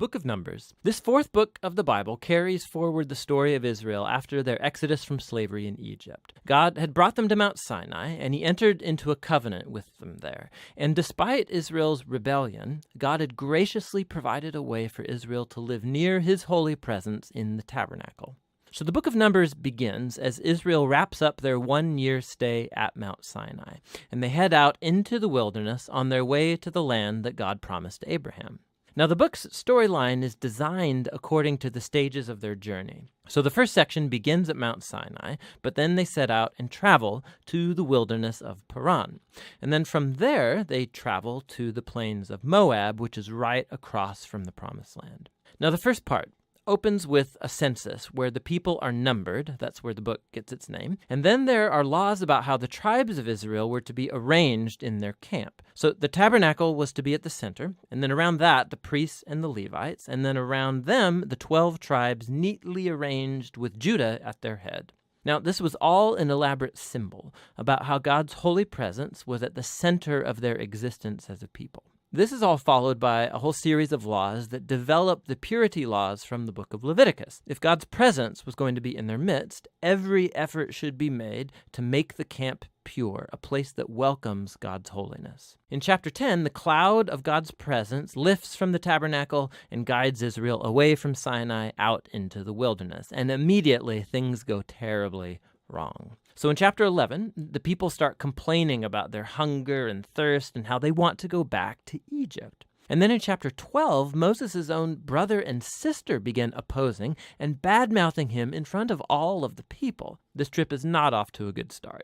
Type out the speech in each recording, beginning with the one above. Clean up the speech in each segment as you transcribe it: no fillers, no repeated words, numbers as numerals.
book of Numbers. This fourth book of the Bible carries forward the story of Israel after their exodus from slavery in Egypt. God had brought them to Mount Sinai, and he entered into a covenant with them there. And despite Israel's rebellion, God had graciously provided a way for Israel to live near his holy presence in the tabernacle. So the book of Numbers begins as Israel wraps up their 1-year stay at Mount Sinai, and they head out into the wilderness on their way to the land that God promised Abraham. Now, the book's storyline is designed according to the stages of their journey. So the first section begins at Mount Sinai, but then they set out and travel to the wilderness of Paran. And then from there, they travel to the plains of Moab, which is right across from the Promised Land. Now, the first part opens with a census where the people are numbered. That's where the book gets its name. And then there are laws about how the tribes of Israel were to be arranged in their camp. So the tabernacle was to be at the center, and then around that, the priests and the Levites, and then around them, the 12 tribes neatly arranged with Judah at their head. Now, this was all an elaborate symbol about how God's holy presence was at the center of their existence as a people. This is all followed by a whole series of laws that develop the purity laws from the book of Leviticus. If God's presence was going to be in their midst, every effort should be made to make the camp pure, a place that welcomes God's holiness. In chapter 10, the cloud of God's presence lifts from the tabernacle and guides Israel away from Sinai out into the wilderness, and immediately things go terribly wrong. So in chapter 11, the people start complaining about their hunger and thirst and how they want to go back to Egypt. And then in chapter 12, Moses' own brother and sister begin opposing and bad-mouthing him in front of all of the people. This trip is not off to a good start.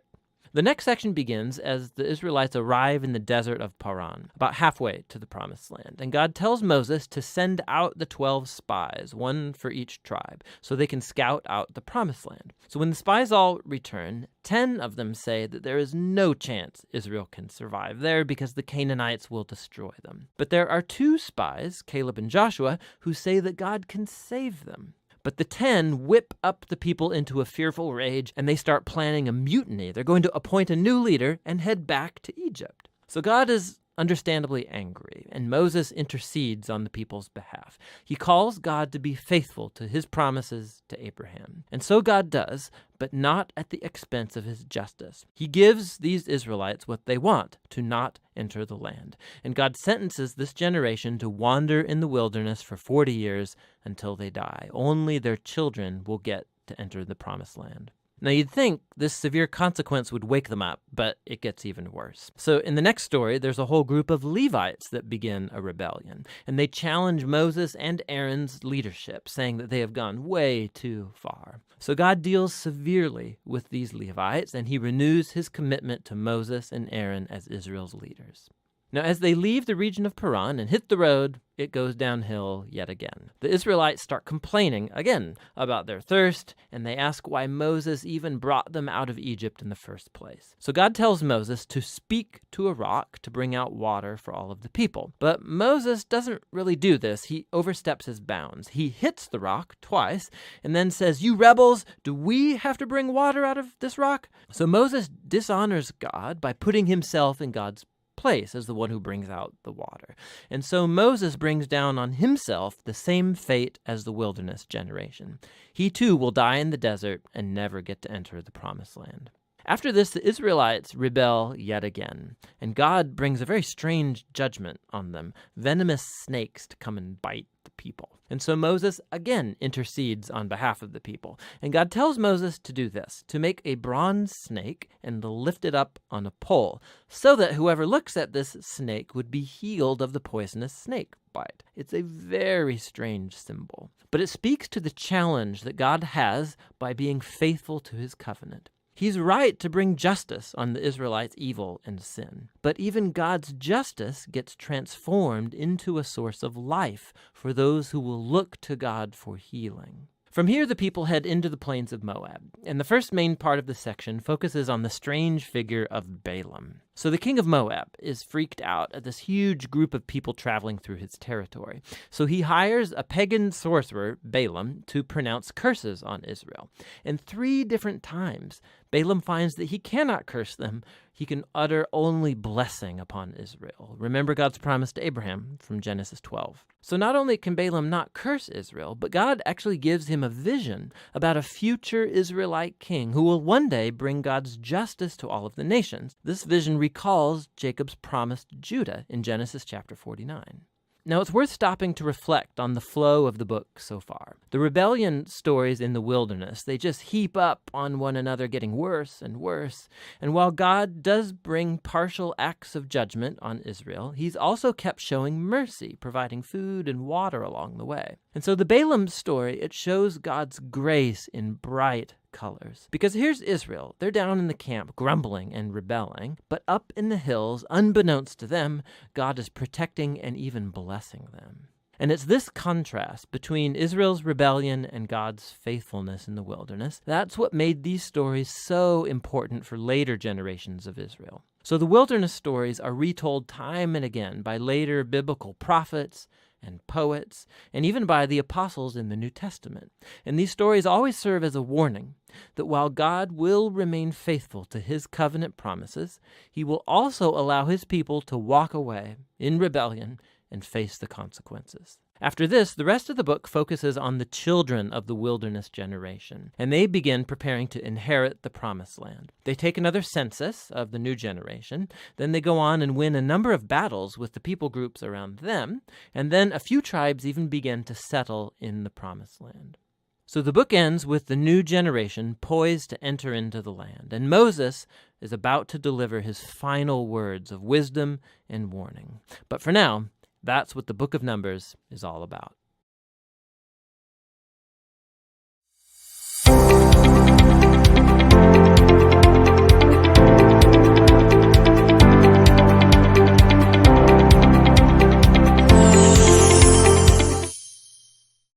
The next section begins as the Israelites arrive in the desert of Paran, about halfway to the Promised Land. And God tells Moses to send out the 12 spies, one for each tribe, so they can scout out the Promised Land. So when the spies all return, 10 of them say that there is no chance Israel can survive there because the Canaanites will destroy them. But there are 2 spies, Caleb and Joshua, who say that God can save them. But the 10 whip up the people into a fearful rage, and they start planning a mutiny. They're going to appoint a new leader and head back to Egypt. So God is understandably angry, and Moses intercedes on the people's behalf. He calls God to be faithful to his promises to Abraham. And so God does, but not at the expense of his justice. He gives these Israelites what they want, to not enter the land. And God sentences this generation to wander in the wilderness for 40 years until they die. Only their children will get to enter the Promised Land. Now, you'd think this severe consequence would wake them up, but it gets even worse. So in the next story, there's a whole group of Levites that begin a rebellion, and they challenge Moses and Aaron's leadership, saying that they have gone way too far. So God deals severely with these Levites, and he renews his commitment to Moses and Aaron as Israel's leaders. Now, as they leave the region of Paran and hit the road, it goes downhill yet again. The Israelites start complaining again about their thirst, and they ask why Moses even brought them out of Egypt in the first place. So God tells Moses to speak to a rock to bring out water for all of the people. But Moses doesn't really do this. He oversteps his bounds. He hits the rock twice and then says, "You rebels, do we have to bring water out of this rock?" So Moses dishonors God by putting himself in God's place as the one who brings out the water. And so Moses brings down on himself the same fate as the wilderness generation. He too will die in the desert and never get to enter the Promised Land. After this, the Israelites rebel yet again, and God brings a very strange judgment on them, venomous snakes to come and bite the people. And so Moses again intercedes on behalf of the people. And God tells Moses to do this, to make a bronze snake and to lift it up on a pole, so that whoever looks at this snake would be healed of the poisonous snake bite. It's a very strange symbol, but it speaks to the challenge that God has by being faithful to his covenant. He's right to bring justice on the Israelites' evil and sin. But even God's justice gets transformed into a source of life for those who will look to God for healing. From here, the people head into the plains of Moab, and the first main part of the section focuses on the strange figure of Balaam. So the king of Moab is freaked out at this huge group of people traveling through his territory. So he hires a pagan sorcerer, Balaam, to pronounce curses on Israel. And 3 different times, Balaam finds that he cannot curse them. He can utter only blessing upon Israel. Remember God's promise to Abraham from Genesis 12. So not only can Balaam not curse Israel, but God actually gives him a vision about a future Israelite king who will one day bring God's justice to all of the nations. This vision recalls Jacob's promise to Judah in Genesis chapter 49. Now, it's worth stopping to reflect on the flow of the book so far. The rebellion stories in the wilderness, they just heap up on one another, getting worse and worse. And while God does bring partial acts of judgment on Israel, he's also kept showing mercy, providing food and water along the way. And so the Balaam story, it shows God's grace in bright colors. Because here's Israel. They're down in the camp, grumbling and rebelling. But up in the hills, unbeknownst to them, God is protecting and even blessing them. And it's this contrast between Israel's rebellion and God's faithfulness in the wilderness. That's what made these stories so important for later generations of Israel. So the wilderness stories are retold time and again by later biblical prophets and poets, and even by the apostles in the New Testament. And these stories always serve as a warning that while God will remain faithful to his covenant promises, he will also allow his people to walk away in rebellion and face the consequences. After this, the rest of the book focuses on the children of the wilderness generation, and they begin preparing to inherit the promised land. They take another census of the new generation, then they go on and win a number of battles with the people groups around them, and then a few tribes even begin to settle in the promised land. So the book ends with the new generation poised to enter into the land, and Moses is about to deliver his final words of wisdom and warning. But for now, that's what the book of Numbers is all about.